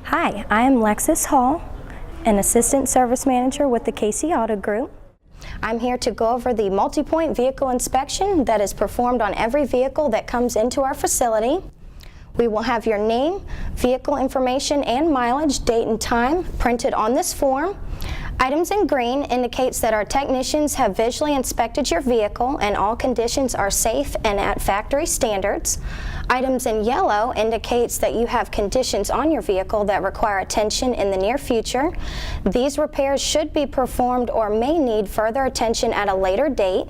Hi, I am Lexis Hall, an Assistant Service Manager with the Casey Auto Group. I'm here to go over the multi-point vehicle inspection that is performed on every vehicle that comes into our facility. We will have your name, vehicle information, and mileage, date and time printed on this form. Items in green indicates that our technicians have visually inspected your vehicle and all conditions are safe and at factory standards. Items in yellow indicates that you have conditions on your vehicle that require attention in the near future. These repairs should be performed or may need further attention at a later date.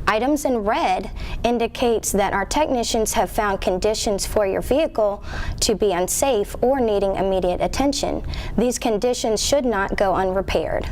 Items in red indicates that our technicians have found conditions for your vehicle to be unsafe or needing immediate attention. These conditions should not go unrepaired.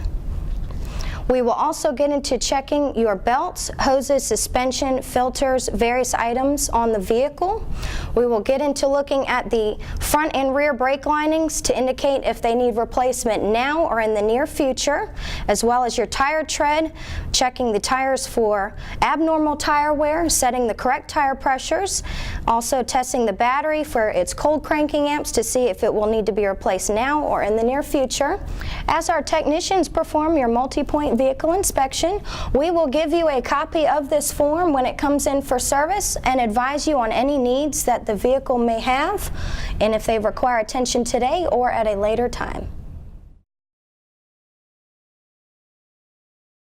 We will also get into checking your belts, hoses, suspension, filters, various items on the vehicle. We will get into looking at the front and rear brake linings to indicate if they need replacement now or in the near future, as well as your tire tread, checking the tires for abnormal tire wear, setting the correct tire pressures, also testing the battery for its cold cranking amps to see if it will need to be replaced now or in the near future. As our technicians perform your multi-point vehicle inspection, we will give you a copy of this form when it comes in for service and advise you on any needs that the vehicle may have and if they require attention today or at a later time.